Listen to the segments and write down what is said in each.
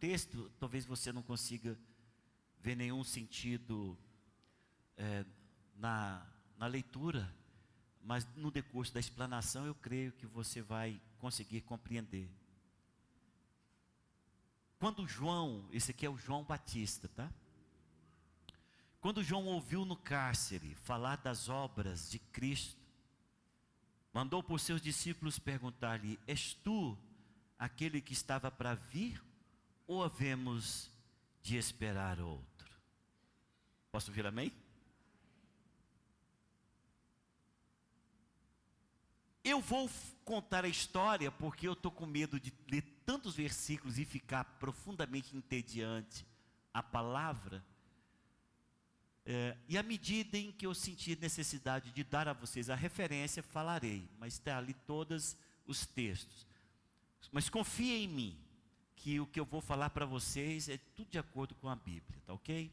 texto, talvez você não consiga ver nenhum sentido na leitura, mas no decurso da explanação eu creio que você vai conseguir compreender. Quando João, esse aqui é o João Batista, tá? Quando João ouviu no cárcere falar das obras de Cristo, mandou por seus discípulos perguntar-lhe: és tu aquele que estava para vir, ou havemos de esperar outro? Posso ouvir amém? Eu vou contar a história porque eu estou com medo de ler tantos versículos e ficar profundamente entediante a palavra. E à medida em que eu sentir necessidade de dar a vocês a referência, falarei. Mas está ali todos os textos. Mas confiem em mim, que o que eu vou falar para vocês é tudo de acordo com a Bíblia, tá ok?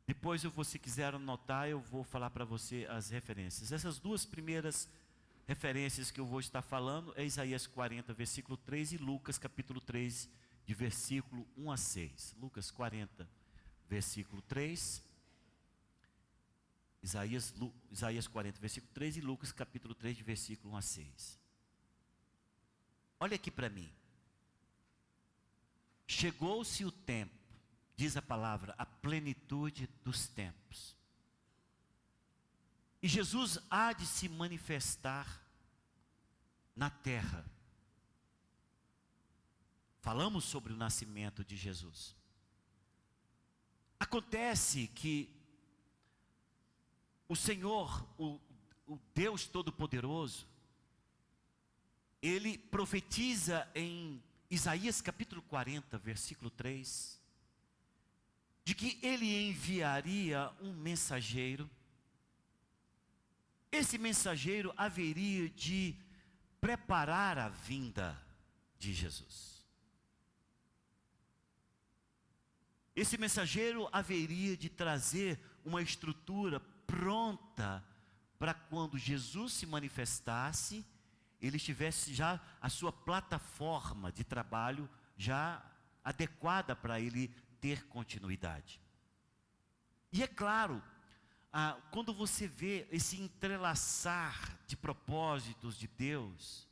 Depois, se você quiser anotar, eu vou falar para você as referências. Essas duas primeiras referências que eu vou estar falando é Isaías 40, versículo 3 e Lucas capítulo 3, de versículo 1 a 6. Lucas 40, versículo 3. Isaías 40, versículo 3 e Lucas capítulo 3, de versículo 1 a 6. Olha aqui para mim. Chegou-se o tempo, diz a palavra, a plenitude dos tempos. E Jesus há de se manifestar na terra. Falamos sobre o nascimento de Jesus. Acontece que o Senhor, o Deus Todo-Poderoso, Ele profetiza em Isaías capítulo 40, versículo 3, de que Ele enviaria um mensageiro. Esse mensageiro haveria de preparar a vinda de Jesus. Esse mensageiro haveria de trazer uma estrutura pronta para quando Jesus se manifestasse, ele tivesse já a sua plataforma de trabalho já adequada para ele ter continuidade. E é claro, quando você vê esse entrelaçar de propósitos de Deus,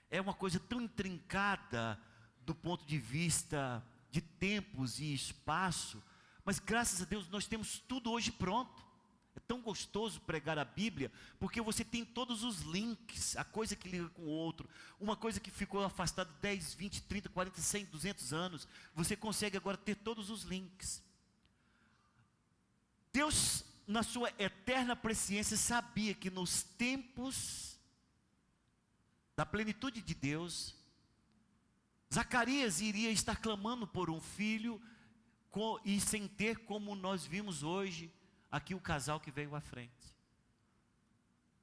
é uma coisa tão intrincada do ponto de vista de tempos e espaço, mas graças a Deus nós temos tudo hoje pronto. É tão gostoso pregar a Bíblia, porque você tem todos os links, a coisa que liga com o outro, uma coisa que ficou afastada 10, 20, 30, 40, 100, 200 anos, você consegue agora ter todos os links. Deus, na sua eterna presciência, sabia que nos tempos da plenitude de Deus, Zacarias iria estar clamando por um filho, e sem ter, como nós vimos hoje, aqui o casal que veio à frente.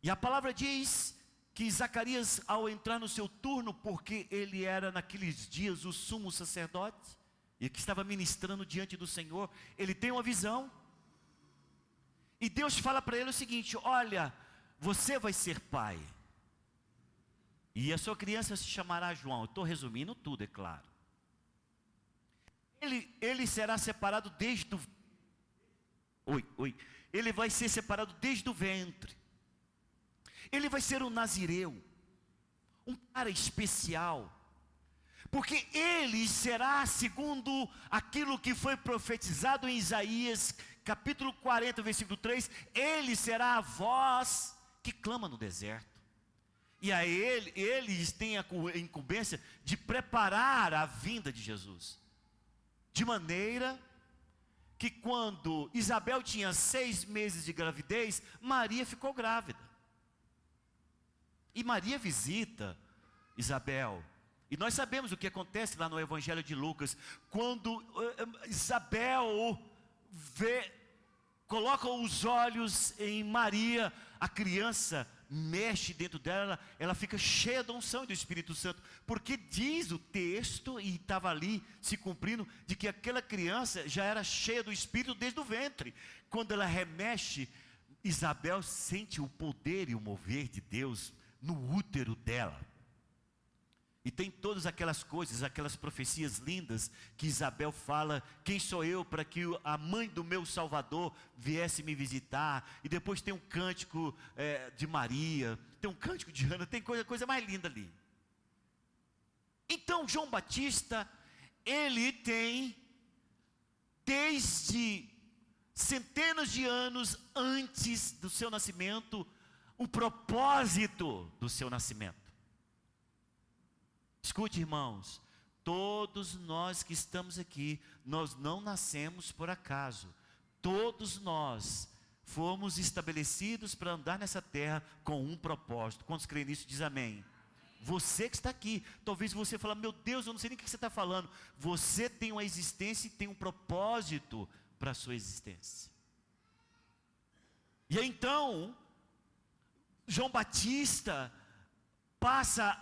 E a palavra diz que Zacarias, ao entrar no seu turno, porque ele era naqueles dias o sumo sacerdote, e que estava ministrando diante do Senhor, ele tem uma visão, e Deus fala para ele o seguinte: olha, você vai ser pai, e a sua criança se chamará João. Eu estou resumindo tudo, é claro. Ele será separado desde o... Ele vai ser separado desde o ventre. Ele vai ser um nazireu, um cara especial, porque ele será segundo aquilo que foi profetizado em Isaías capítulo 40, versículo 3, ele será a voz que clama no deserto. E a eles têm a incumbência de preparar a vinda de Jesus, de maneira que quando Isabel tinha 6 meses de gravidez, Maria ficou grávida. E Maria visita Isabel. E nós sabemos o que acontece lá no Evangelho de Lucas, quando Isabel coloca os olhos em Maria, a criança mexe dentro dela, ela fica cheia da unção e do Espírito Santo, porque diz o texto, e estava ali se cumprindo, de que aquela criança já era cheia do Espírito desde o ventre. Quando ela remexe, Isabel sente o poder e o mover de Deus no útero dela. E tem todas aquelas coisas, aquelas profecias lindas que Isabel fala: quem sou eu para que a mãe do meu Salvador viesse me visitar? E depois tem um cântico de Maria, tem um cântico de Ana, tem coisa mais linda ali. Então João Batista, ele tem, desde centenas de anos antes do seu nascimento, o propósito do seu nascimento. Escute, irmãos, todos nós que estamos aqui, nós não nascemos por acaso. Todos nós fomos estabelecidos para andar nessa terra com um propósito. Quantos creem nisso, diz amém. Você que está aqui, talvez você fale: meu Deus, eu não sei nem o que você está falando. Você tem uma existência e tem um propósito para a sua existência. E aí, então, João Batista passa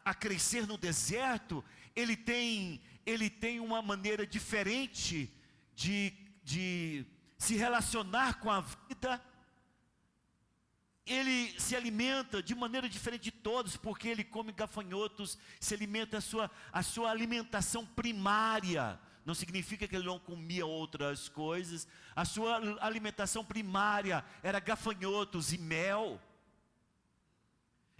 a crescer no deserto. Ele tem uma maneira diferente de se relacionar com a vida. Ele se alimenta de maneira diferente de todos, porque ele come gafanhotos, se alimenta a sua alimentação primária. Não significa que ele não comia outras coisas. A sua alimentação primária era gafanhotos e mel.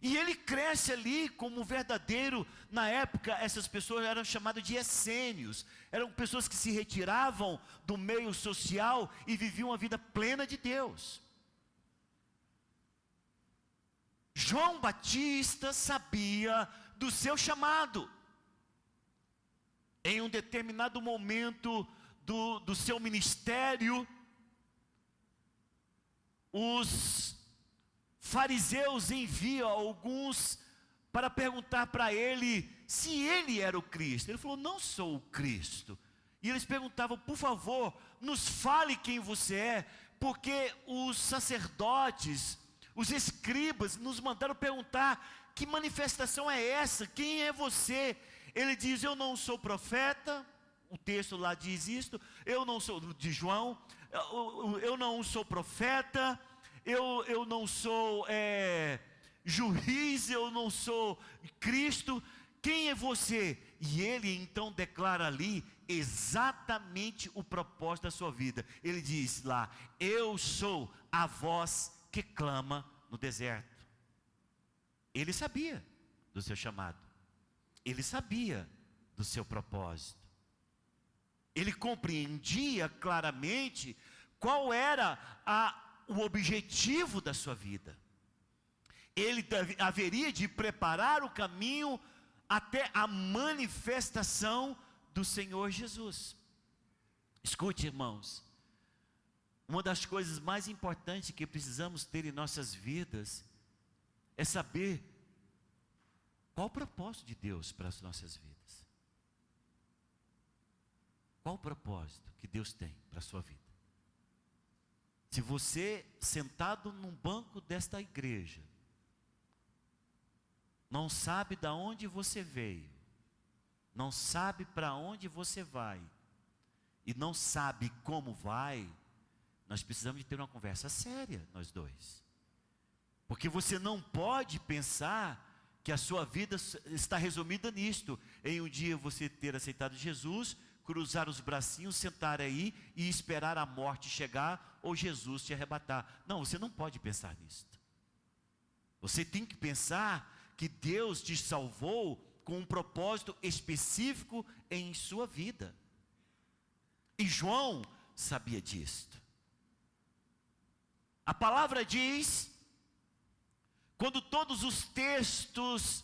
E ele cresce ali como verdadeiro. Na época, essas pessoas eram chamadas de essênios. Eram pessoas que se retiravam do meio social e viviam a vida plena de Deus. João Batista sabia do seu chamado. Em um determinado momento do seu ministério, os fariseus enviam alguns para perguntar para ele se ele era o Cristo. Ele falou: não sou o Cristo. E eles perguntavam: por favor, nos fale quem você é, porque os sacerdotes, os escribas nos mandaram perguntar: que manifestação é essa? Quem é você? Ele diz: eu não sou profeta. O texto lá diz isto. Eu não sou, de João, eu não sou profeta. Eu não sou juiz, eu não sou Cristo. Quem é você? E ele então declara ali exatamente o propósito da sua vida. Ele diz lá: eu sou a voz que clama no deserto. Ele sabia do seu chamado. Ele sabia do seu propósito. Ele compreendia claramente qual era o objetivo da sua vida. Ele haveria de preparar o caminho até a manifestação do Senhor Jesus. Escute, irmãos, uma das coisas mais importantes que precisamos ter em nossas vidas é saber qual o propósito de Deus para as nossas vidas. Qual o propósito que Deus tem para a sua vida? Se você, sentado num banco desta igreja, não sabe de onde você veio, não sabe para onde você vai, e não sabe como vai, nós precisamos de ter uma conversa séria, nós dois. Porque você não pode pensar que a sua vida está resumida nisto: em um dia você ter aceitado Jesus, cruzar os bracinhos, sentar aí e esperar a morte chegar ou Jesus te arrebatar. Não, você não pode pensar nisto. Você tem que pensar que Deus te salvou com um propósito específico em sua vida. E João sabia disto. A palavra diz, quando todos os textos,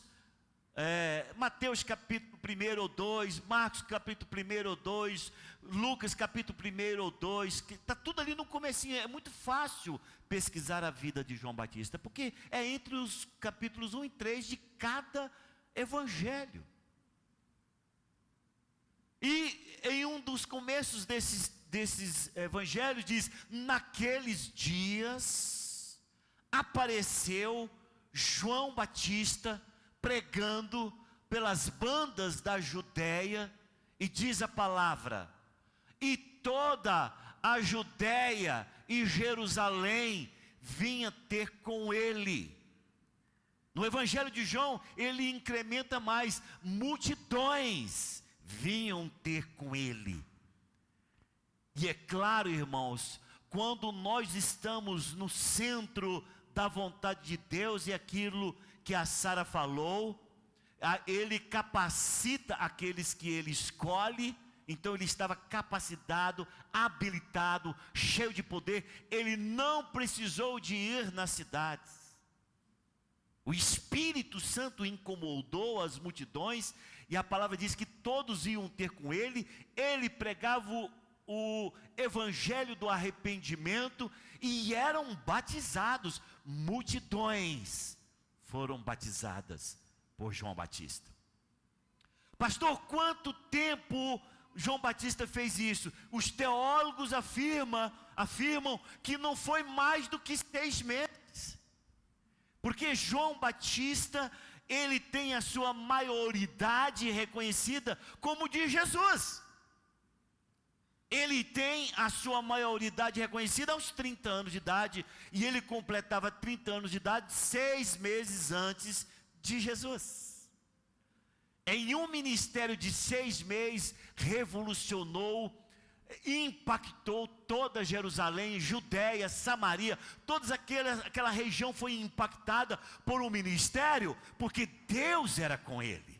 Mateus capítulo 1 ou 2, Marcos capítulo 1 ou 2, Lucas capítulo 1 ou 2, que está tudo ali no comecinho. É muito fácil pesquisar a vida de João Batista, porque é entre os capítulos 1 e 3 de cada evangelho. E em um dos começos desses evangelhos diz: naqueles dias apareceu João Batista pregando pelas bandas da Judéia, e diz a palavra, e toda a Judéia e Jerusalém vinha ter com ele. No Evangelho de João, ele incrementa mais: multidões vinham ter com ele. E é claro, irmãos, quando nós estamos no centro da vontade de Deus, e aquilo que a Sara falou, ele capacita aqueles que ele escolhe. Então ele estava capacitado, habilitado, cheio de poder. Ele não precisou de ir nas cidades. O Espírito Santo incomodou as multidões, e a palavra diz que todos iam ter com ele. Ele pregava o evangelho do arrependimento e eram batizados. Multidões foram batizadas por João Batista. Pastor, quanto tempo João Batista fez isso? Os teólogos afirmam que não foi mais do que 6 meses. Porque João Batista, ele tem a sua maioridade reconhecida como de Jesus. Ele tem a sua maioridade reconhecida aos 30 anos de idade, e ele completava 30 anos de idade 6 meses antes de Jesus. Em um ministério de 6 meses, revolucionou, impactou toda Jerusalém, Judéia, Samaria, toda aquela região foi impactada por um ministério, porque Deus era com ele.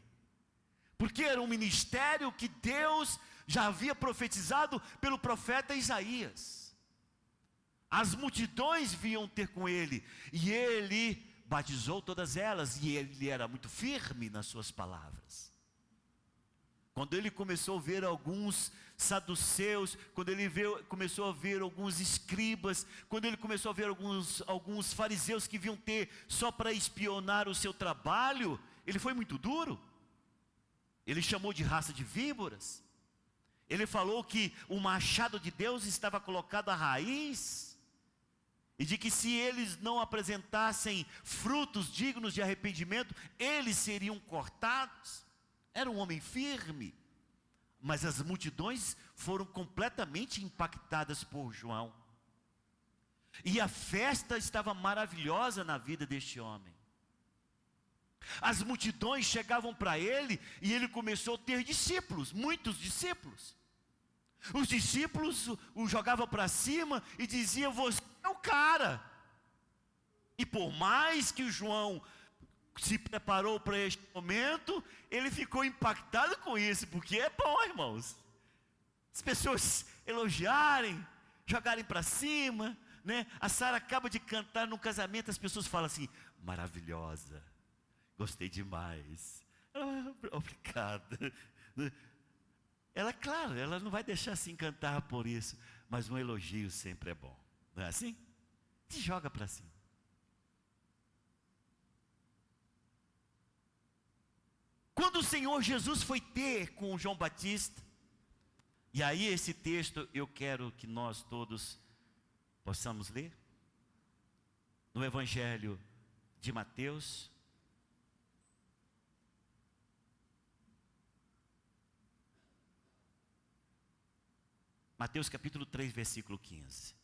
Porque era um ministério que Deus já havia profetizado pelo profeta Isaías. As multidões vinham ter com ele, e ele batizou todas elas, e ele era muito firme nas suas palavras. Quando ele começou a ver alguns saduceus, quando ele começou a ver alguns escribas, quando ele começou a ver alguns fariseus que vinham ter só para espionar o seu trabalho, ele foi muito duro. Ele chamou de raça de víboras. Ele falou que o machado de Deus estava colocado à raiz, e de que se eles não apresentassem frutos dignos de arrependimento, eles seriam cortados. Era um homem firme. Mas as multidões foram completamente impactadas por João. E a festa estava maravilhosa na vida deste homem. As multidões chegavam para ele, e ele começou a ter discípulos, muitos discípulos. Os discípulos o jogavam para cima e diziam: você é o cara. E por mais que o João se preparou para este momento, ele ficou impactado com isso, porque é bom, irmãos, as pessoas elogiarem, jogarem para cima, né? A Sara acaba de cantar num casamento, as pessoas falam assim: maravilhosa, gostei demais. Obrigado. Ela, claro, ela não vai deixar se encantar por isso, mas um elogio sempre é bom, não é assim? Se joga para cima. Quando o Senhor Jesus foi ter com João Batista, e aí esse texto eu quero que nós todos possamos ler, no Evangelho de Mateus, Mateus capítulo 3, versículo 15.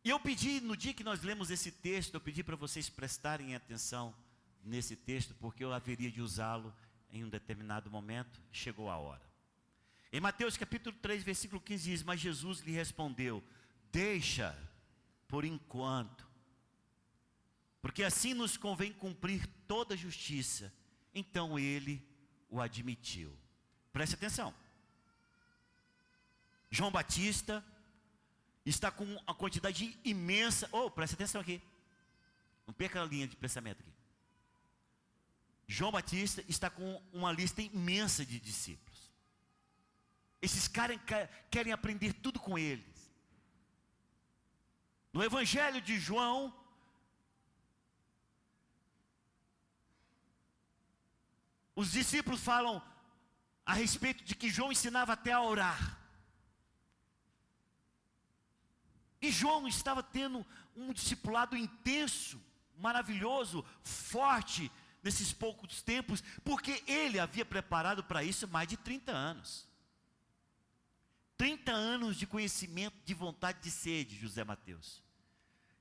E eu pedi, no dia que nós lemos esse texto, eu pedi para vocês prestarem atenção nesse texto, porque eu haveria de usá-lo em um determinado momento. Chegou a hora. Em Mateus capítulo 3, versículo 15 diz: mas Jesus lhe respondeu: deixa por enquanto, porque assim nos convém cumprir toda a justiça. Então ele o admitiu. Preste atenção. João Batista está com uma quantidade imensa. Preste atenção aqui. Não perca a linha de pensamento aqui. João Batista está com uma lista imensa de discípulos. Esses caras querem aprender tudo com eles. No Evangelho de João, os discípulos falam a respeito de que João ensinava até a orar. E João estava tendo um discipulado intenso, maravilhoso, forte, nesses poucos tempos, porque ele havia preparado para isso mais de 30 anos. 30 anos de conhecimento, de vontade, de sede, José Mateus.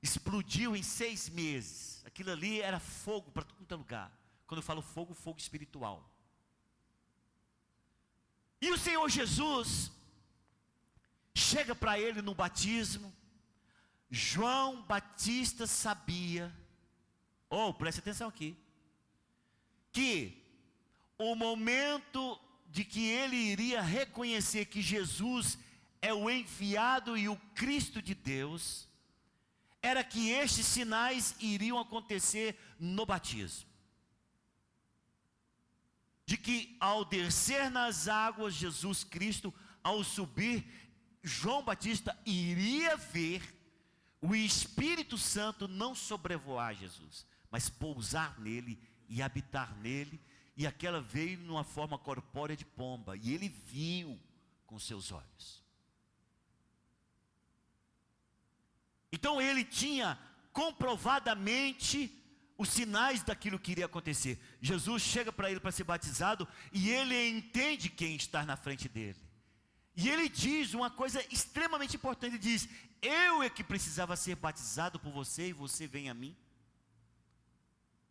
Explodiu em 6 meses. Aquilo ali era fogo para todo lugar. Quando eu falo fogo, fogo espiritual. E o Senhor Jesus chega para ele no batismo. João Batista sabia, preste atenção aqui, que o momento de que ele iria reconhecer que Jesus é o enviado e o Cristo de Deus, era que estes sinais iriam acontecer no batismo. De que ao descer nas águas, Jesus Cristo, ao subir, João Batista iria ver o Espírito Santo não sobrevoar Jesus, mas pousar nele e habitar nele. E aquela veio numa forma corpórea de pomba, e ele viu com seus olhos. Então ele tinha comprovadamente os sinais daquilo que iria acontecer. Jesus chega para ele para ser batizado, e ele entende quem está na frente dele. E ele diz uma coisa extremamente importante, ele diz: eu é que precisava ser batizado por você, e você vem a mim.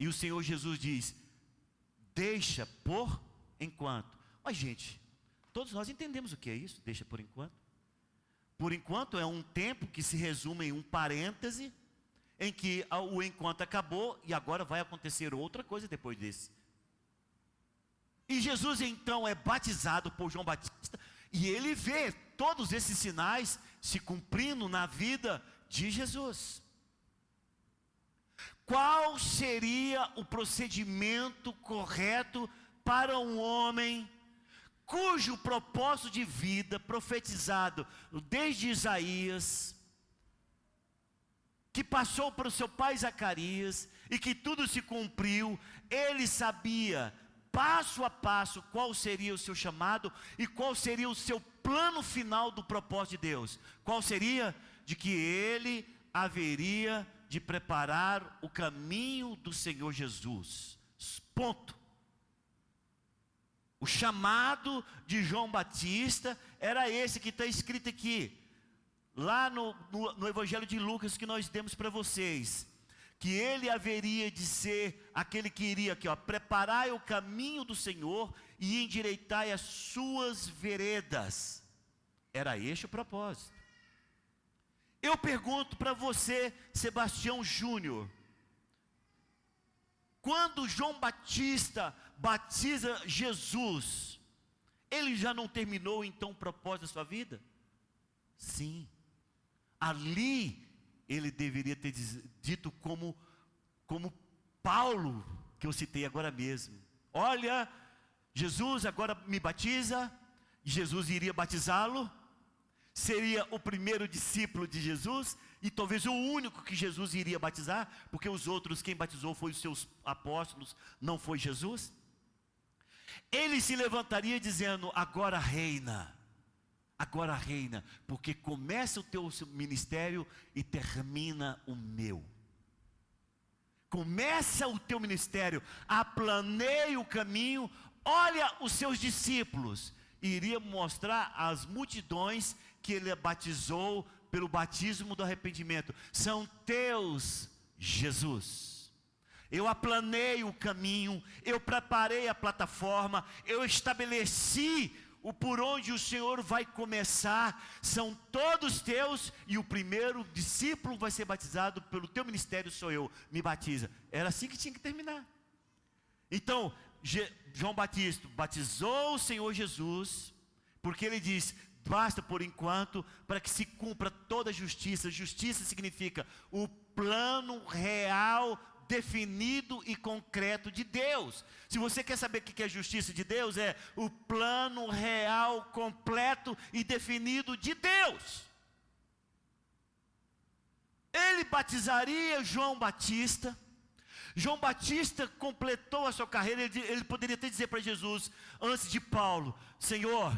E o Senhor Jesus diz: deixa por enquanto. Mas gente, todos nós entendemos o que é isso, deixa por enquanto. Por enquanto é um tempo que se resume em um parêntese, em que o enquanto acabou e agora vai acontecer outra coisa depois desse. E Jesus então é batizado por João Batista, e ele vê todos esses sinais se cumprindo na vida de Jesus. Qual seria o procedimento correto para um homem cujo propósito de vida profetizado desde Isaías, que passou para o seu pai Zacarias e que tudo se cumpriu? Ele sabia passo a passo qual seria o seu chamado e qual seria o seu plano final do propósito de Deus. Qual seria? De que ele haveria de preparar o caminho do Senhor Jesus. Ponto. O chamado de João Batista era esse que está escrito aqui, lá no Evangelho de Lucas, que nós demos para vocês, que ele haveria de ser aquele que iria aqui, preparai o caminho do Senhor e endireitai as suas veredas. Era este o propósito. Eu pergunto para você, Sebastião Júnior, quando João Batista batiza Jesus, ele já não terminou então o propósito da sua vida? Sim. Ali ele deveria ter dito como Paulo, que eu citei agora mesmo: olha, Jesus agora me batiza. Jesus iria batizá-lo, seria o primeiro discípulo de Jesus, e talvez o único que Jesus iria batizar, porque os outros, quem batizou foi os seus apóstolos, não foi Jesus. Ele se levantaria dizendo: agora reina, porque começa o teu ministério e termina o meu. Começa o teu ministério, aplanei o caminho, olha os seus discípulos. Iria mostrar às multidões que ele batizou pelo batismo do arrependimento: são teus, Jesus. Eu aplanei o caminho, eu preparei a plataforma, eu estabeleci o por onde o Senhor vai começar, são todos teus, e o primeiro discípulo vai ser batizado pelo teu ministério, sou eu, me batiza. Era assim que tinha que terminar. Então, João Batista batizou o Senhor Jesus, porque ele diz: basta por enquanto, para que se cumpra toda a justiça. Justiça significa o plano real, definido e concreto de Deus. Se você quer saber o que é a justiça de Deus, é o plano real, completo e definido de Deus. Ele batizaria João Batista. João Batista completou a sua carreira. Ele poderia até dizer para Jesus, antes de Paulo: Senhor,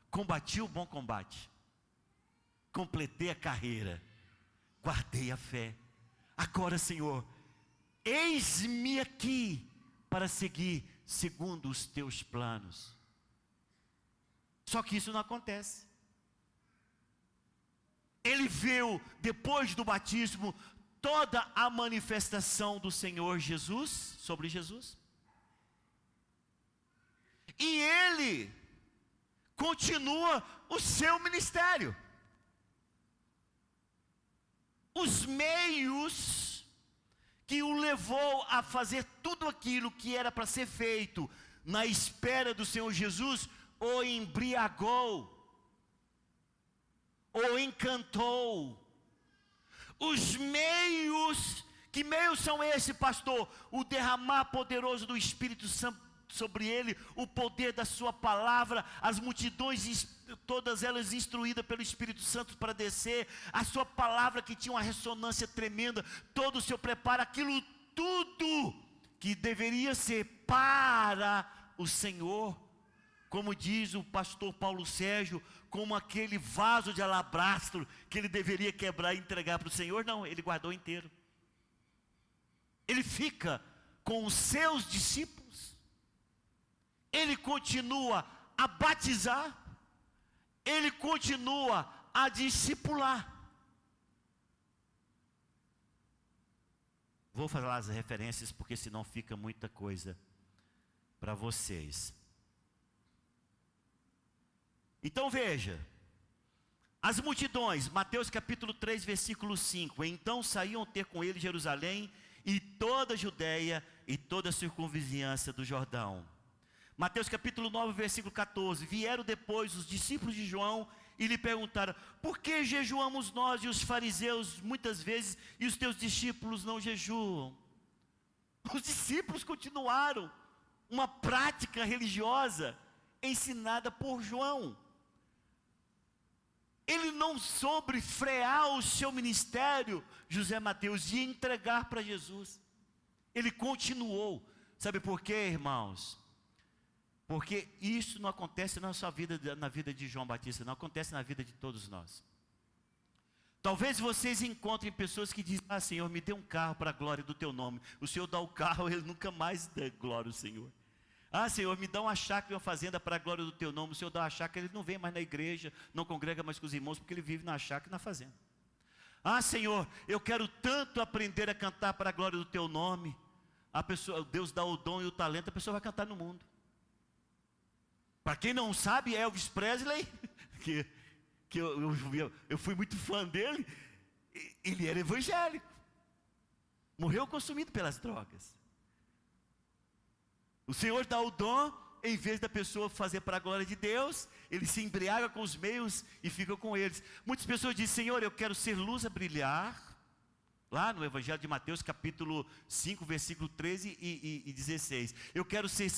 combati o bom combate, completei a carreira, guardei a fé. Agora, Senhor, eis-me aqui para seguir segundo os teus planos. Só que isso não acontece. Ele viu, depois do batismo, toda a manifestação do Senhor Jesus, sobre Jesus. E ele continua o seu ministério. Os meios que o levou a fazer tudo aquilo que era para ser feito na espera do Senhor Jesus, o embriagou, o encantou. Os meios, que meios são esses, pastor? O derramar poderoso do Espírito Santo sobre ele, o poder da sua palavra, as multidões, todas elas instruídas pelo Espírito Santo para descer, a sua palavra que tinha uma ressonância tremenda, todo o seu preparo, aquilo tudo que deveria ser para o Senhor, como diz o pastor Paulo Sérgio, como aquele vaso de alabastro que ele deveria quebrar e entregar para o Senhor. Não, ele guardou inteiro. Ele fica com os seus discípulos, ele continua a batizar, ele continua a discipular. Vou falar as referências, porque senão fica muita coisa para vocês. Então veja, as multidões, Mateus capítulo 3, versículo 5. Então saíam ter com ele Jerusalém e toda a Judeia e toda a circunvizinhança do Jordão. Mateus capítulo 9, versículo 14. Vieram depois os discípulos de João e lhe perguntaram: por que jejuamos nós e os fariseus muitas vezes e os teus discípulos não jejuam? Os discípulos continuaram uma prática religiosa ensinada por João. Ele não soube frear o seu ministério, José Mateus, e entregar para Jesus. Ele continuou. Sabe por quê, irmãos? Porque isso não acontece na sua vida, na vida de João Batista, não acontece na vida de todos nós. Talvez vocês encontrem pessoas que dizem: ah, Senhor, me dê um carro para a glória do teu nome. O Senhor dá o carro, ele nunca mais dá glória ao Senhor. Ah, Senhor, me dá uma chácara e uma fazenda para a glória do teu nome. O Senhor dá uma chácara, ele não vem mais na igreja, não congrega mais com os irmãos, porque ele vive na chácara e na fazenda. Ah, Senhor, eu quero tanto aprender a cantar para a glória do teu nome. A pessoa, Deus dá o dom e o talento, a pessoa vai cantar no mundo. Para quem não sabe, Elvis Presley, que eu fui muito fã dele, ele era evangélico. Morreu consumido pelas drogas. O Senhor dá o dom, em vez da pessoa fazer para a glória de Deus, ele se embriaga com os meios e fica com eles. Muitas pessoas dizem: Senhor, eu quero ser luz a brilhar. Lá no Evangelho de Mateus, capítulo 5, versículo 13 e 16. Eu quero ser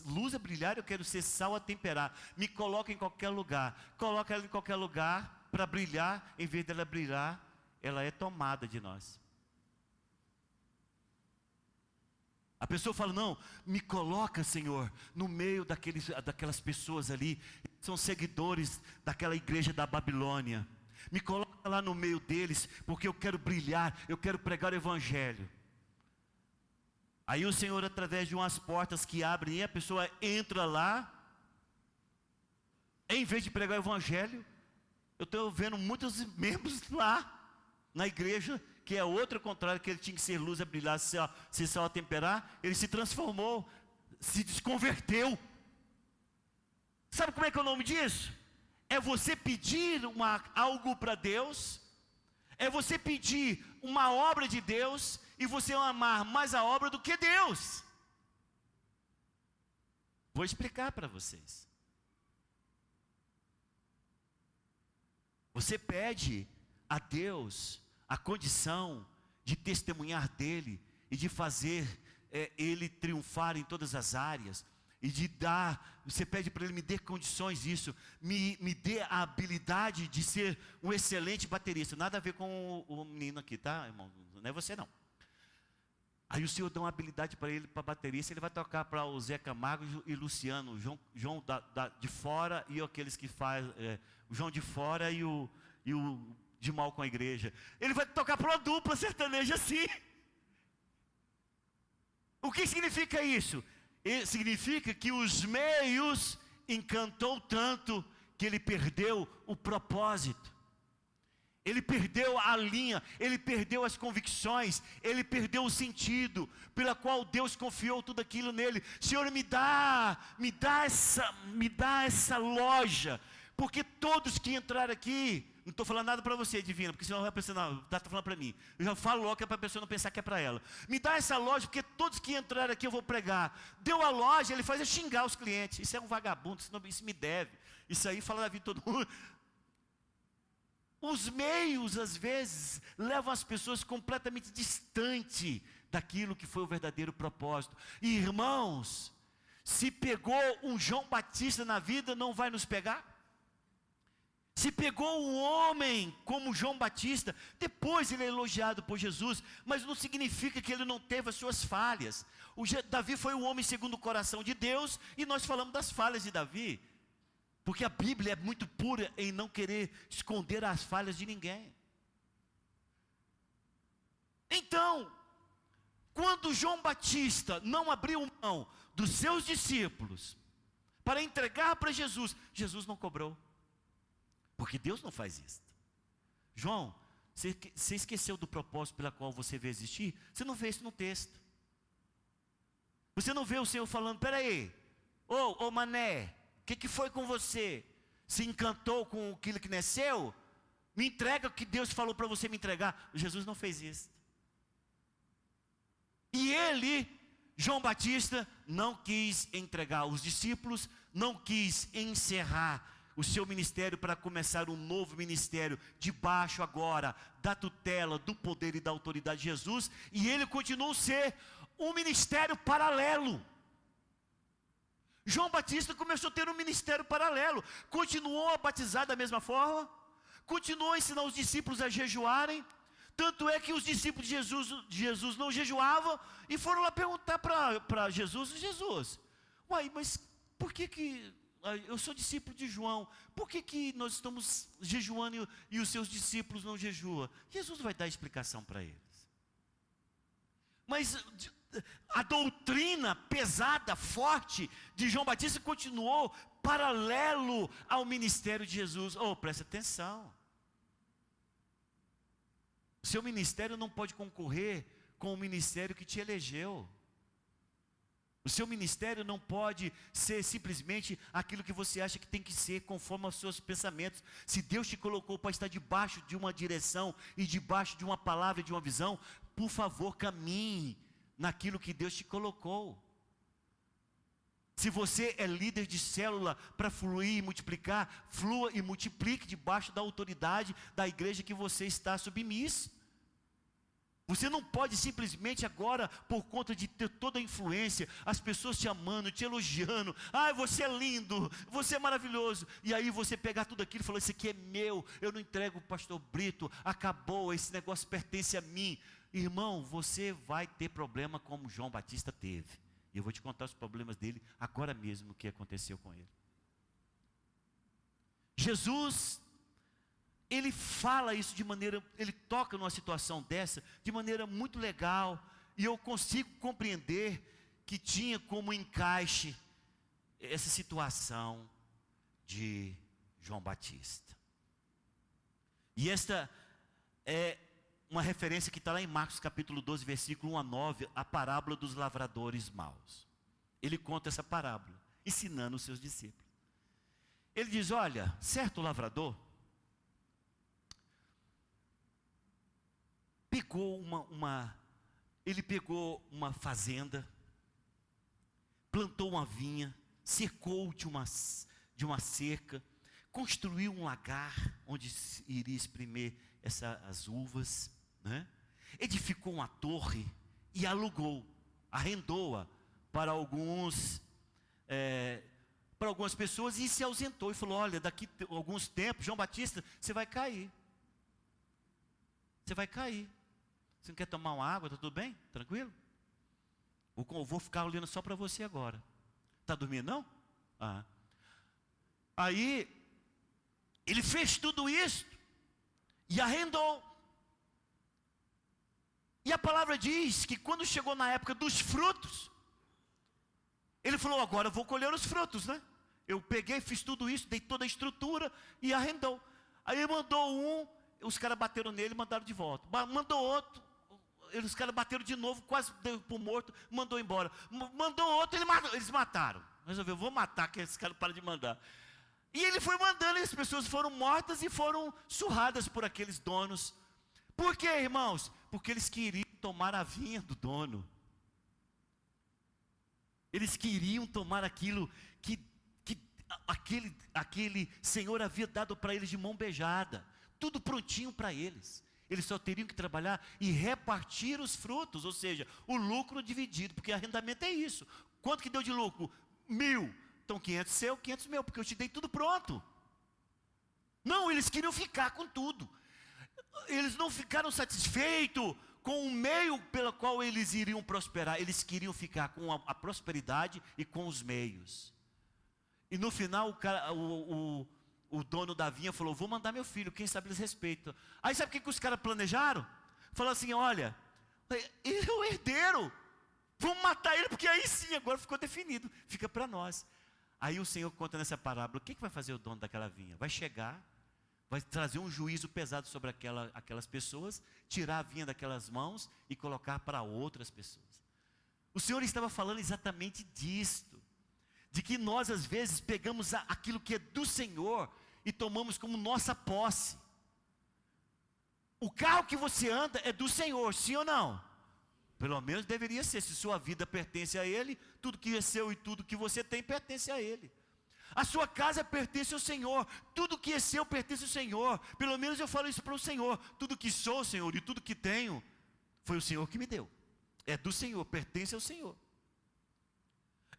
luz a brilhar, eu quero ser sal a temperar. Me coloca em qualquer lugar. Coloca ela em qualquer lugar para brilhar. Em vez dela brilhar, ela é tomada de nós. A pessoa fala: não, me coloca, Senhor, no meio daquelas pessoas ali, são seguidores daquela igreja da Babilônia. Me coloca lá no meio deles, porque eu quero brilhar, eu quero pregar o evangelho. Aí o Senhor, através de umas portas que abrem, e a pessoa entra lá, em vez de pregar o evangelho, eu estou vendo muitos membros lá, na igreja, que é outro contrário, que ele tinha que ser luz a brilhar, ser sal a temperar, ele se transformou, se desconverteu. Sabe como é que é o nome disso? É você pedir algo para Deus, é você pedir uma obra de Deus, e você amar mais a obra do que Deus. Vou explicar para vocês. Você pede a Deus a condição de testemunhar dele e de fazer ele triunfar em todas as áreas. E de dar, você pede para ele: me dê condições disso, me dê a habilidade de ser um excelente baterista. Nada a ver com o menino aqui, tá, irmão? Não é você não. Aí o Senhor dá uma habilidade para ele, para baterista, ele vai tocar para o Zé Camargo e Luciano, João de fora e aqueles que fazem, o João de fora e o de mal com a igreja. Ele vai tocar para uma dupla sertaneja assim. O que significa isso? Significa que os meios encantou tanto que ele perdeu o propósito. Ele perdeu a linha, ele perdeu as convicções, ele perdeu o sentido pela qual Deus confiou tudo aquilo nele. Senhor, me dá essa loja, porque todos que entraram aqui, não estou falando nada para você, divina, porque senão vai pensar, não, está falando para mim. Eu já falo logo que é para a pessoa não pensar que é para ela. Me dá essa loja, porque todos que entraram aqui eu vou pregar. Deu a loja, ele faz xingar os clientes. Isso é um vagabundo, isso me deve. Isso aí fala da vida de todo mundo. Os meios, às vezes, levam as pessoas completamente distante daquilo que foi o verdadeiro propósito. E, irmãos, se pegou um João Batista na vida, não vai nos pegar? Se pegou um homem como João Batista, depois ele é elogiado por Jesus, mas não significa que ele não teve as suas falhas. Davi foi um homem segundo o coração de Deus, e nós falamos das falhas de Davi. Porque a Bíblia é muito pura em não querer esconder as falhas de ninguém. Então, quando João Batista não abriu mão dos seus discípulos para entregar para Jesus, Jesus não cobrou. Porque Deus não faz isso. João, você esqueceu do propósito pela qual você veio existir? Você não vê isso no texto. Você não vê o Senhor falando, peraí, ô mané, o que foi com você? Se encantou com aquilo que nasceu? Me entrega o que Deus falou para você me entregar. Jesus não fez isso. E ele, João Batista, não quis entregar os discípulos, não quis encerrar o seu ministério para começar um novo ministério, debaixo agora da tutela, do poder e da autoridade de Jesus. E ele continuou a ser um ministério paralelo. João Batista começou a ter um ministério paralelo, continuou a batizar da mesma forma, continuou a ensinar os discípulos a jejuarem, tanto é que os discípulos de Jesus não jejuavam, e foram lá perguntar para Jesus, uai, mas por que eu sou discípulo de João, por que nós estamos jejuando e os seus discípulos não jejuam? Jesus vai dar explicação para eles. Mas a doutrina pesada, forte de João Batista continuou paralelo ao ministério de Jesus. Presta atenção. O seu ministério não pode concorrer com o ministério que te elegeu. O seu ministério não pode ser simplesmente aquilo que você acha que tem que ser, conforme aos seus pensamentos. Se Deus te colocou para estar debaixo de uma direção e debaixo de uma palavra, de uma visão, por favor, caminhe naquilo que Deus te colocou. Se você é líder de célula para fluir e multiplicar, flua e multiplique debaixo da autoridade da igreja que você está submisso. Você não pode simplesmente agora, por conta de ter toda a influência, as pessoas te amando, te elogiando, você é lindo, você é maravilhoso, e aí você pegar tudo aquilo e falar, isso aqui é meu, eu não entrego o pastor Brito, acabou, esse negócio pertence a mim. Irmão, você vai ter problema como João Batista teve. E eu vou te contar os problemas dele agora mesmo, o que aconteceu com ele. Jesus, ele fala isso de maneira, ele toca numa situação dessa, de maneira muito legal, e eu consigo compreender que tinha como encaixe essa situação de João Batista. E esta é uma referência que está lá em Marcos capítulo 12, versículo 1 a 9, a parábola dos lavradores maus. Ele conta essa parábola, ensinando os seus discípulos. Ele diz, olha, certo lavrador ele pegou uma fazenda, plantou uma vinha, cercou de uma cerca, construiu um lagar onde iria espremer as uvas, né? Edificou uma torre e arrendou-a para algumas pessoas, e se ausentou e falou, olha, daqui a alguns tempos, João Batista, você vai cair. Você vai cair. Você não quer tomar uma água, está tudo bem? Tranquilo? Eu vou ficar olhando só para você agora. Está dormindo não? Aí, ele fez tudo isso e arrendou. E a palavra diz que quando chegou na época dos frutos, ele falou, agora eu vou colher os frutos, né? Eu peguei, fiz tudo isso, dei toda a estrutura e arrendou. Aí ele mandou os caras bateram nele e mandaram de volta. Mandou outro, os caras bateram de novo, quase deu por morto, mandou embora. Mandou outro, eles mataram. Resolveu, vou matar, que esse cara para de mandar. E ele foi mandando, e as pessoas foram mortas e foram surradas por aqueles donos. Por quê, irmãos? Porque eles queriam tomar a vinha do dono. Eles queriam tomar aquilo que aquele Senhor havia dado para eles de mão beijada. Tudo prontinho para eles. Eles só teriam que trabalhar e repartir os frutos, ou seja, o lucro dividido, porque arrendamento é isso. Quanto que deu de lucro? 1.000. Então 500 seu, 500 meu, porque eu te dei tudo pronto. Não, eles queriam ficar com tudo. Eles não ficaram satisfeitos com o meio pelo qual eles iriam prosperar. Eles queriam ficar com a prosperidade e com os meios. E no final o dono da vinha falou, vou mandar meu filho, quem sabe eles respeitam. Aí sabe o que os caras planejaram? Falaram assim, olha, ele é o herdeiro, vamos matar ele, porque aí sim, agora ficou definido, fica para nós. Aí o Senhor conta nessa parábola, o que vai fazer o dono daquela vinha? Vai chegar, vai trazer um juízo pesado sobre aquelas pessoas, tirar a vinha daquelas mãos e colocar para outras pessoas. O Senhor estava falando exatamente disto, de que nós às vezes pegamos aquilo que é do Senhor e tomamos como nossa posse. O carro que você anda é do Senhor, sim ou não? Pelo menos deveria ser, se sua vida pertence a Ele, tudo que é seu e tudo que você tem pertence a Ele. A sua casa pertence ao Senhor, tudo que é seu pertence ao Senhor. Pelo menos eu falo isso para o Senhor, tudo que sou, Senhor, e tudo que tenho, foi o Senhor que me deu. É do Senhor, pertence ao Senhor.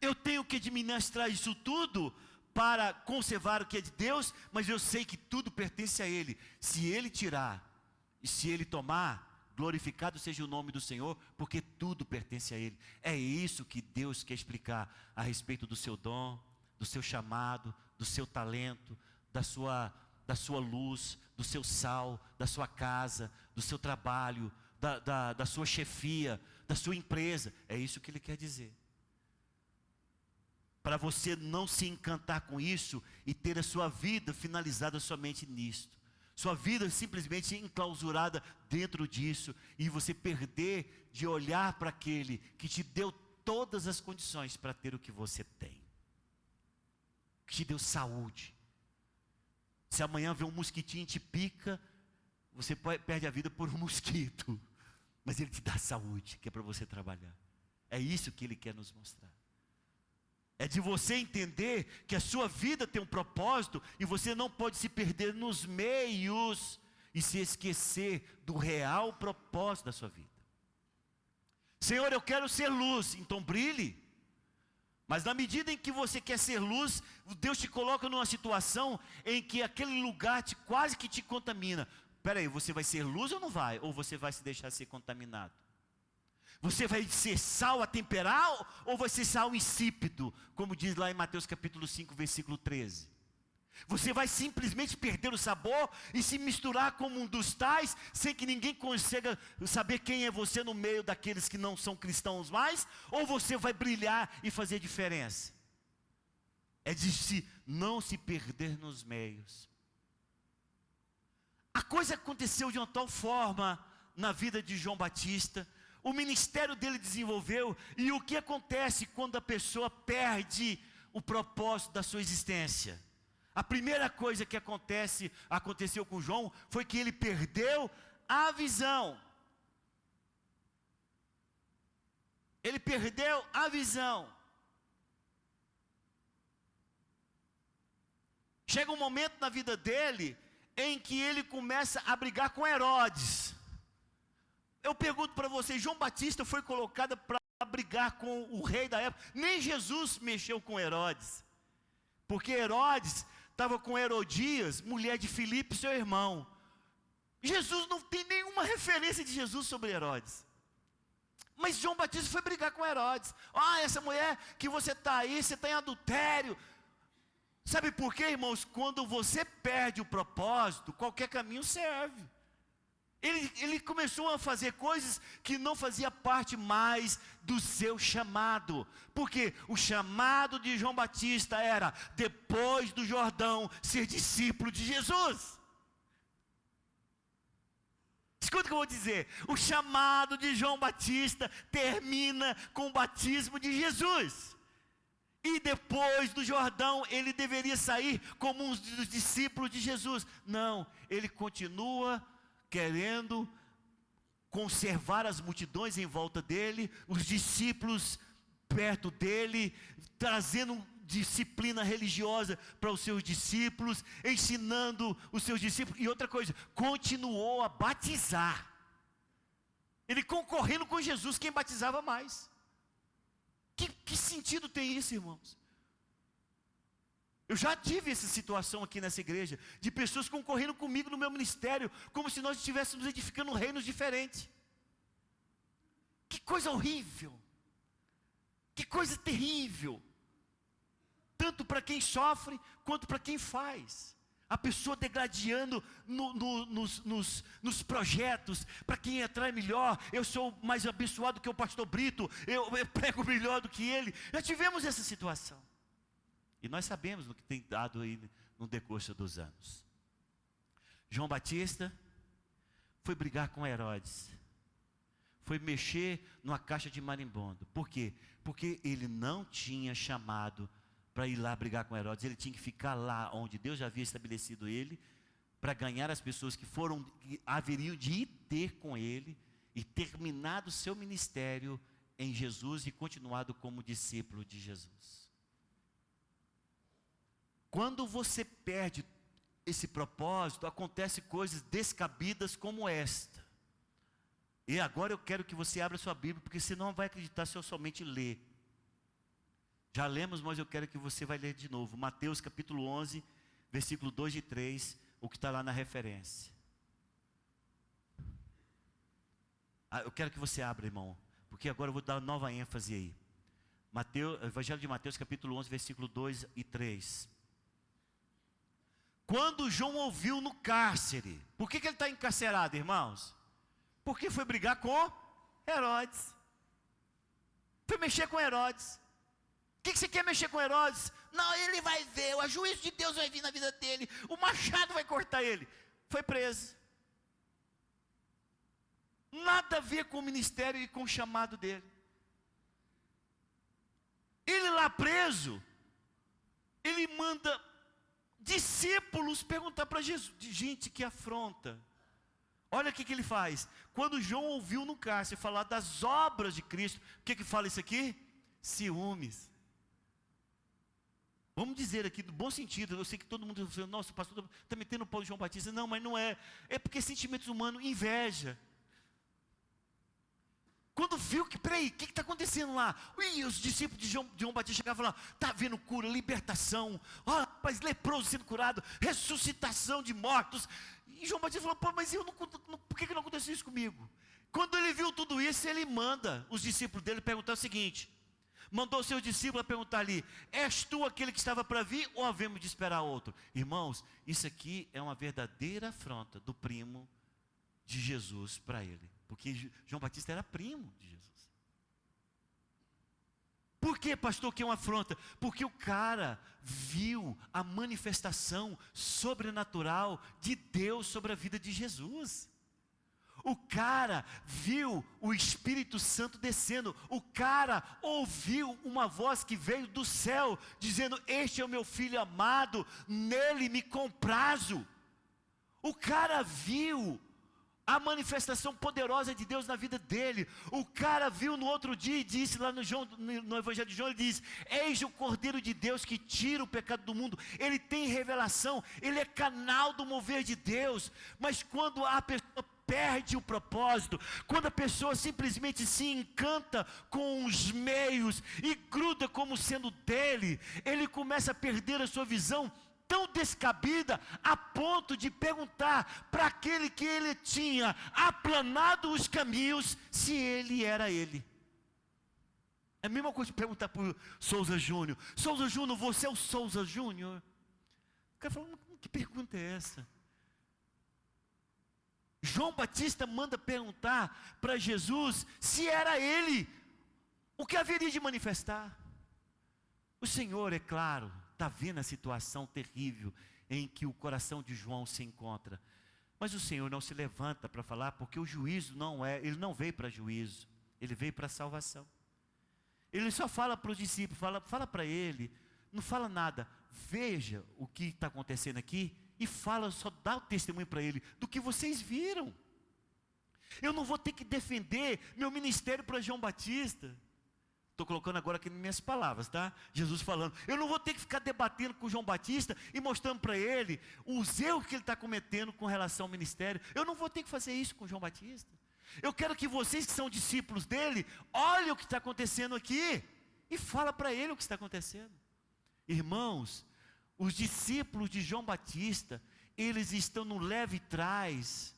Eu tenho que administrar isso tudo para conservar o que é de Deus, mas eu sei que tudo pertence a Ele. Se Ele tirar e se Ele tomar, glorificado seja o nome do Senhor, porque tudo pertence a Ele. É isso que Deus quer explicar a respeito do seu dom, do seu chamado, do seu talento, da sua luz, do seu sal, da sua casa, do seu trabalho, da sua chefia, da sua empresa. É isso que Ele quer dizer. Para você não se encantar com isso e ter a sua vida finalizada somente nisto. Sua vida simplesmente enclausurada dentro disso e você perder de olhar para aquele que te deu todas as condições para ter o que você tem. Que te deu saúde. Se amanhã vem um mosquitinho e te pica, você perde a vida por um mosquito. Mas Ele te dá saúde, que é para você trabalhar. É isso que Ele quer nos mostrar. É de você entender que a sua vida tem um propósito e você não pode se perder nos meios e se esquecer do real propósito da sua vida. Senhor, eu quero ser luz, então brilhe. Mas na medida em que você quer ser luz, Deus te coloca numa situação em que aquele lugar quase que te contamina. Espera aí, você vai ser luz ou não vai? Ou você vai se deixar ser contaminado? Você vai ser sal a temperar ou vai ser sal insípido? Como diz lá em Mateus capítulo 5, versículo 13. Você vai simplesmente perder o sabor e se misturar como um dos tais, sem que ninguém consiga saber quem é você no meio daqueles que não são cristãos mais? Ou você vai brilhar e fazer diferença? É de não se perder nos meios. A coisa aconteceu de uma tal forma na vida de João Batista. O ministério dele desenvolveu, e o que acontece quando a pessoa perde o propósito da sua existência? A primeira coisa que aconteceu com João, foi que ele perdeu a visão. Ele perdeu a visão. Chega um momento na vida dele, em que ele começa a brigar com Herodes. Eu pergunto para vocês, João Batista foi colocado para brigar com o rei da época. Nem Jesus mexeu com Herodes. Porque Herodes estava com Herodias, mulher de Filipe, seu irmão. Jesus não tem nenhuma referência de Jesus sobre Herodes. Mas João Batista foi brigar com Herodes. Essa mulher que você está aí, você está em adultério. Sabe por quê, irmãos? Quando você perde o propósito, qualquer caminho serve. Ele começou a fazer coisas que não fazia parte mais do seu chamado. Porque o chamado de João Batista era, depois do Jordão, ser discípulo de Jesus. Escuta o que eu vou dizer. O chamado de João Batista termina com o batismo de Jesus. E depois do Jordão, ele deveria sair como um dos discípulos de Jesus. Não, ele continua querendo conservar as multidões em volta dele, os discípulos perto dele, trazendo disciplina religiosa para os seus discípulos, ensinando os seus discípulos. E outra coisa, continuou a batizar. Ele concorrendo com Jesus, quem batizava mais. Que sentido tem isso, irmãos? Eu já tive essa situação aqui nessa igreja, de pessoas concorrendo comigo no meu ministério, como se nós estivéssemos edificando reinos diferentes. Que coisa horrível, que coisa terrível, tanto para quem sofre, quanto para quem faz. A pessoa degladiando nos projetos, para quem atrai melhor. Eu sou mais abençoado que o pastor Brito, eu prego melhor do que ele. Já tivemos essa situação. E nós sabemos o que tem dado aí no decurso dos anos. João Batista foi brigar com Herodes. Foi mexer numa caixa de marimbondo. Por quê? Porque ele não tinha chamado para ir lá brigar com Herodes. Ele tinha que ficar lá onde Deus já havia estabelecido ele, para ganhar as pessoas que haveriam de ir ter com ele, e terminado o seu ministério em Jesus, e continuado como discípulo de Jesus. Quando você perde esse propósito, acontecem coisas descabidas como esta. E agora eu quero que você abra sua Bíblia, porque você não vai acreditar se eu somente ler. Já lemos, mas eu quero que você vai ler de novo. Mateus capítulo 11, versículo 2 e 3, o que está lá na referência. Eu quero que você abra, irmão, porque agora eu vou dar nova ênfase aí. Evangelho de Mateus capítulo 11, versículo 2 e 3. Quando João ouviu no cárcere, por que ele está encarcerado, irmãos? Porque foi brigar com Herodes. Foi mexer com Herodes. O que você quer mexer com Herodes? Não, ele vai ver, o juízo de Deus vai vir na vida dele, o machado vai cortar ele. Foi preso. Nada a ver com o ministério e com o chamado dele. Ele lá preso, ele manda discípulos perguntar para Jesus. Gente, que afronta. Olha o que ele faz. Quando João ouviu no cárcere falar das obras de Cristo, o que fala isso aqui? Ciúmes. Vamos dizer aqui, do bom sentido, eu sei que todo mundo está falando, nossa, o pastor está metendo o pau de João Batista. Não, mas não é. É porque sentimentos humanos, inveja. Quando viu que, peraí, o que está acontecendo lá? E os discípulos de João Batista chegavam lá, está vendo cura, libertação, rapaz, leproso sendo curado, ressuscitação de mortos. E João Batista falou, pô, mas por que não aconteceu isso comigo? Quando ele viu tudo isso, ele manda os discípulos dele perguntar o seguinte, mandou os seus discípulos a perguntar ali, és tu aquele que estava para vir ou havemos de esperar outro? Irmãos, isso aqui é uma verdadeira afronta do primo de Jesus para ele. Porque João Batista era primo de Jesus. Por que, pastor, que é uma afronta? Porque o cara viu a manifestação sobrenatural de Deus sobre a vida de Jesus. O cara viu o Espírito Santo descendo. O cara ouviu uma voz que veio do céu, dizendo, este é o meu filho amado, nele me comprazo. O cara viu a manifestação poderosa de Deus na vida dele. O cara viu no outro dia e disse lá no Evangelho de João, ele diz, eis o Cordeiro de Deus que tira o pecado do mundo. Ele tem revelação, ele é canal do mover de Deus. Mas quando a pessoa perde o propósito, quando a pessoa simplesmente se encanta com os meios e gruda como sendo dele, ele começa a perder a sua visão tão descabida, a ponto de perguntar para aquele que ele tinha aplanado os caminhos, se ele era ele. É a mesma coisa de perguntar para o Souza Júnior, Souza Júnior, você é o Souza Júnior? O cara falou, que pergunta é essa? João Batista manda perguntar para Jesus, se era ele, o que haveria de manifestar? O Senhor, é claro, está vendo a situação terrível em que o coração de João se encontra. Mas o Senhor não se levanta para falar, porque o juízo ele não veio para juízo, ele veio para salvação. Ele só fala para os discípulos, fala para ele, não fala nada, veja o que está acontecendo aqui, e só dá o testemunho para ele, do que vocês viram. Eu não vou ter que defender meu ministério para João Batista. Estou colocando agora aqui nas minhas palavras, tá? Jesus falando, eu não vou ter que ficar debatendo com João Batista e mostrando para ele os erros que ele está cometendo com relação ao ministério. Eu não vou ter que fazer isso com João Batista. Eu quero que vocês que são discípulos dele, olhem o que está acontecendo aqui e fala para ele o que está acontecendo. Irmãos, os discípulos de João Batista, eles estão no leve trás,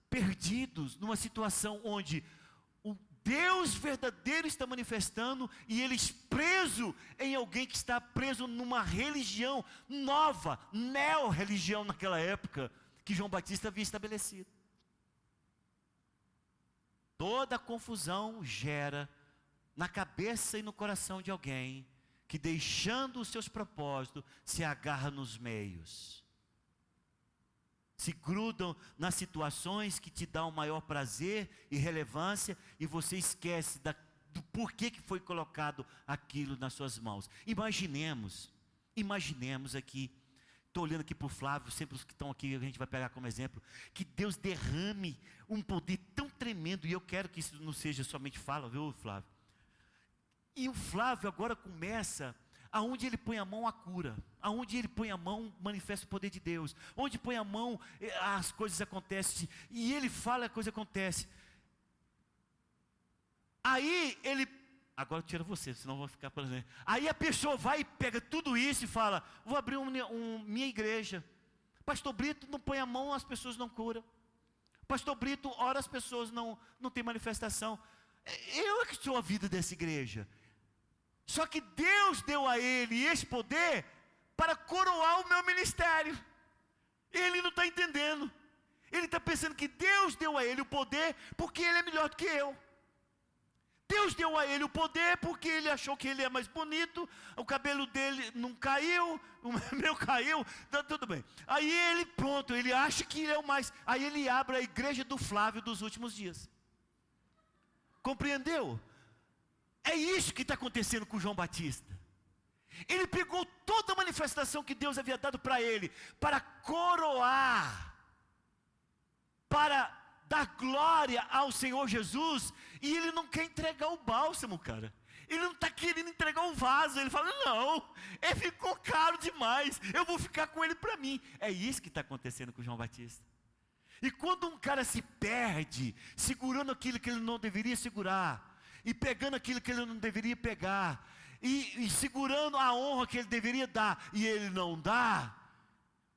perdidos, numa situação onde o Deus verdadeiro está manifestando e eles presos em alguém que está preso numa religião nova, neo-religião naquela época, que João Batista havia estabelecido. Toda confusão gera na cabeça e no coração de alguém que, deixando os seus propósitos, se agarra nos meios. Se grudam nas situações que te dão maior prazer e relevância, e você esquece do porquê que foi colocado aquilo nas suas mãos. Imaginemos aqui, estou olhando aqui para o Flávio, sempre os que estão aqui a gente vai pegar como exemplo, que Deus derrame um poder tão tremendo, e eu quero que isso não seja somente fala, viu, Flávio? E o Flávio agora começa, aonde ele põe a mão a cura, aonde ele põe a mão manifesta o poder de Deus, onde põe a mão as coisas acontecem, e ele fala a coisa acontece. Aí ele, agora tira você, senão eu vou ficar por exemplo. Aí a pessoa vai e pega tudo isso e fala, vou abrir minha igreja. Pastor Brito não põe a mão, as pessoas não curam. Pastor Brito ora, as pessoas não tem manifestação. Eu é que sou a vida dessa igreja. Só que Deus deu a ele esse poder para coroar o meu ministério. Ele não está entendendo. Ele está pensando que Deus deu a ele o poder porque ele é melhor do que eu. Deus deu a ele o poder porque ele achou que ele é mais bonito, o cabelo dele não caiu, o meu caiu, tá tudo bem. Aí ele, pronto, ele acha que ele é o mais. Aí ele abre a igreja do Flávio dos últimos dias. Compreendeu? É isso que está acontecendo com João Batista. Ele pegou toda a manifestação que Deus havia dado para ele, para coroar, para dar glória ao Senhor Jesus, e ele não quer entregar o bálsamo, cara. Ele não está querendo entregar o vaso. Ele fala, não, ficou caro demais, eu vou ficar com ele para mim. É isso que está acontecendo com João Batista. E quando um cara se perde, segurando aquilo que ele não deveria segurar, e pegando aquilo que ele não deveria pegar, e segurando a honra que ele deveria dar, e ele não dá,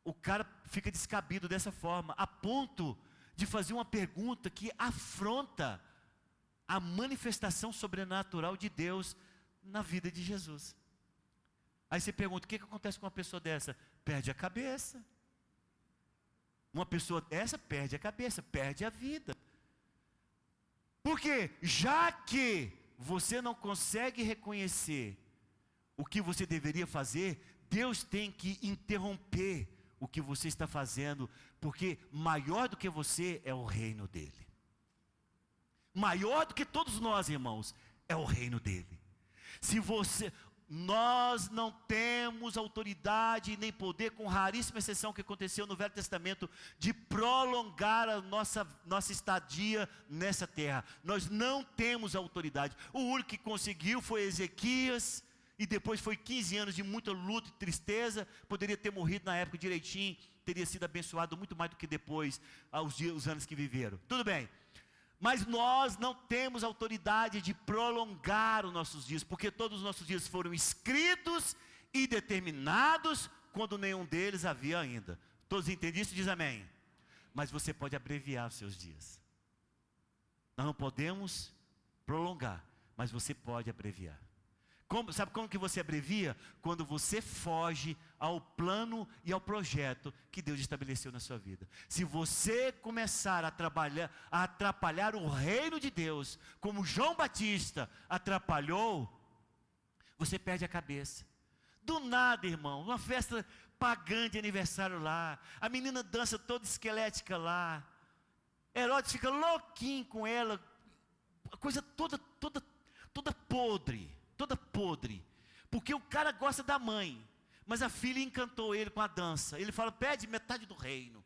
o cara fica descabido dessa forma, a ponto de fazer uma pergunta que afronta a manifestação sobrenatural de Deus na vida de Jesus. Aí você pergunta, o que acontece com uma pessoa dessa? Perde a cabeça. Uma pessoa dessa perde a cabeça, perde a vida. Porque já que você não consegue reconhecer o que você deveria fazer, Deus tem que interromper o que você está fazendo, porque maior do que você é o reino dele. Maior do que todos nós, irmãos, é o reino dele. Nós não temos autoridade nem poder, com raríssima exceção que aconteceu no Velho Testamento, de prolongar a nossa estadia nessa terra. Nós não temos autoridade. O único que conseguiu foi Ezequias, e depois foi 15 anos de muita luta e tristeza. Poderia ter morrido na época direitinho, teria sido abençoado muito mais do que depois, os anos que viveram. Tudo bem. Mas nós não temos autoridade de prolongar os nossos dias, porque todos os nossos dias foram escritos e determinados, quando nenhum deles havia ainda. Todos entendem isso? Diz amém. Mas você pode abreviar os seus dias. Nós não podemos prolongar, mas você pode abreviar. Sabe como que você abrevia? Quando você foge ao plano e ao projeto que Deus estabeleceu na sua vida. Se você começar a atrapalhar o reino de Deus, como João Batista atrapalhou, você perde a cabeça. Do nada, irmão, uma festa pagã de aniversário lá, a menina dança toda esquelética lá, Herodes fica louquinho com ela, a coisa toda podre, porque o cara gosta da mãe, mas a filha encantou ele com a dança. Ele fala, pede metade do reino,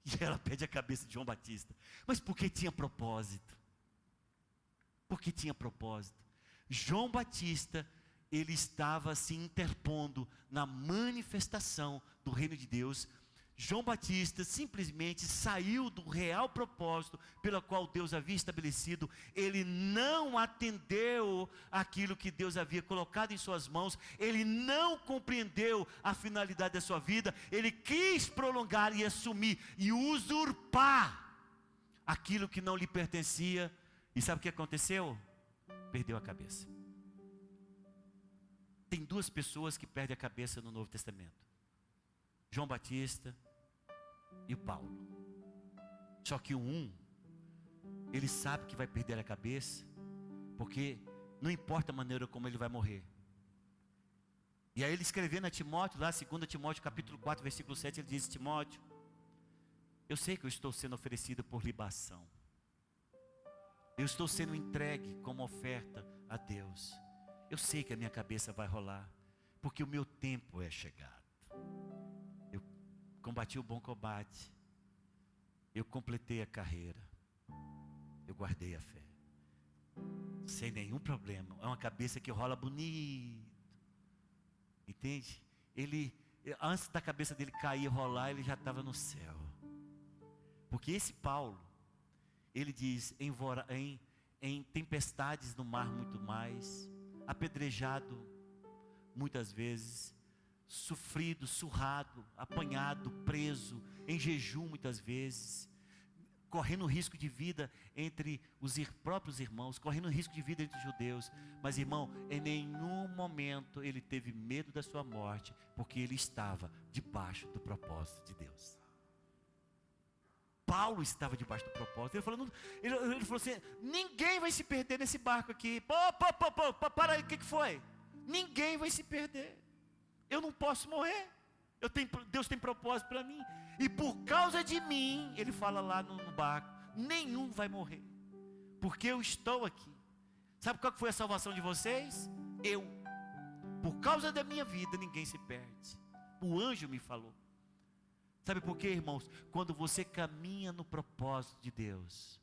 e ela pede a cabeça de João Batista, mas porque tinha propósito, João Batista, ele estava se interpondo na manifestação do reino de Deus. João Batista simplesmente saiu do real propósito pelo qual Deus havia estabelecido. Ele não atendeu aquilo que Deus havia colocado em suas mãos. Ele não compreendeu a finalidade da sua vida. Ele quis prolongar e assumir e usurpar aquilo que não lhe pertencia. E sabe o que aconteceu? Perdeu a cabeça. Tem duas pessoas que perdem a cabeça no Novo Testamento: João Batista e o Paulo. Só que ele sabe que vai perder a cabeça, porque não importa a maneira como ele vai morrer. E aí ele escrevendo a Timóteo, lá 2 Timóteo capítulo 4, versículo 7, ele diz: Timóteo, eu sei que eu estou sendo oferecido por libação, eu estou sendo entregue como oferta a Deus. Eu sei que a minha cabeça vai rolar, porque o meu tempo é chegado. Eu combati o bom combate, eu completei a carreira, eu guardei a fé, sem nenhum problema. É uma cabeça que rola bonito, entende? Antes da cabeça dele cair e rolar, ele já estava no céu. Porque esse Paulo, ele diz, em tempestades no mar muito mais, apedrejado muitas vezes, sofrido, surrado, apanhado, preso, em jejum muitas vezes, correndo risco de vida entre os próprios irmãos, correndo risco de vida entre os judeus. Mas irmão, em nenhum momento ele teve medo da sua morte, porque ele estava debaixo do propósito de Deus. Paulo estava debaixo do propósito. Ele falou assim: ninguém vai se perder nesse barco aqui. Para aí, o que foi? Ninguém vai se perder. Eu não posso morrer. Deus tem propósito para mim. E por causa de mim, ele fala lá no barco, nenhum vai morrer, porque eu estou aqui. Sabe qual foi a salvação de vocês? Por causa da minha vida, ninguém se perde. O anjo me falou. Sabe por quê, irmãos? Quando você caminha no propósito de Deus,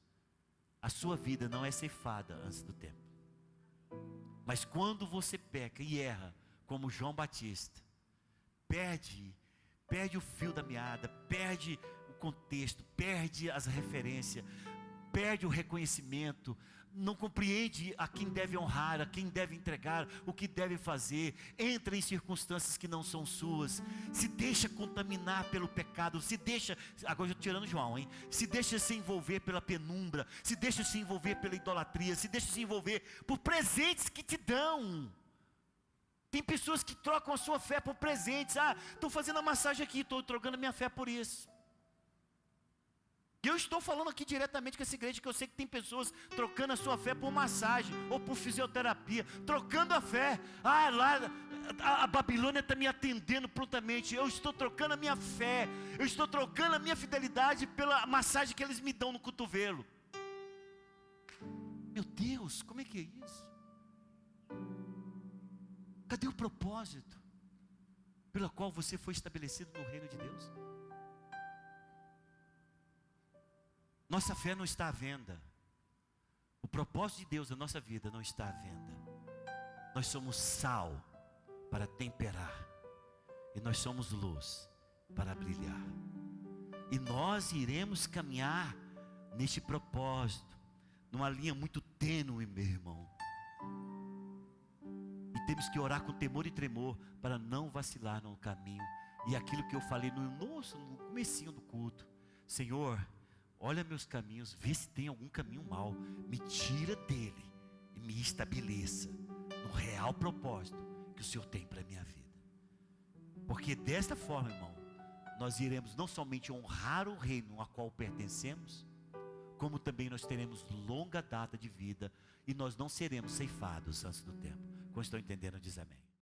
a sua vida não é ceifada antes do tempo. Mas quando você peca e erra, como João Batista, perde o fio da meada, perde o contexto, perde as referências, perde o reconhecimento, não compreende a quem deve honrar, a quem deve entregar, o que deve fazer, entra em circunstâncias que não são suas, se deixa contaminar pelo pecado, agora eu estou tirando João, se deixa se envolver pela penumbra, se deixa se envolver pela idolatria, se deixa se envolver por presentes que te dão. Tem pessoas que trocam a sua fé por presentes. Estou fazendo a massagem aqui, estou trocando a minha fé por isso. E eu estou falando aqui diretamente com essa igreja, que eu sei que tem pessoas trocando a sua fé por massagem, ou por fisioterapia, trocando a fé. Lá a Babilônia está me atendendo prontamente. Eu estou trocando a minha fé, eu estou trocando a minha fidelidade pela massagem que eles me dão no cotovelo. Meu Deus, como é que é isso? Cadê o propósito pelo qual você foi estabelecido no reino de Deus? Nossa fé não está à venda. O propósito de Deus na nossa vida não está à venda. Nós somos sal para temperar, e nós somos luz para brilhar. E nós iremos caminhar neste propósito, numa linha muito tênue, meu irmão. E temos que orar com temor e tremor para não vacilar no caminho. E aquilo que eu falei no comecinho do culto: Senhor, olha meus caminhos, vê se tem algum caminho mau, me tira dele e me estabeleça no real propósito que o Senhor tem para a minha vida. Porque desta forma, irmão, nós iremos não somente honrar o reino a qual pertencemos, como também nós teremos longa data de vida, e nós não seremos ceifados antes do tempo. Quando estão entendendo, diz amém.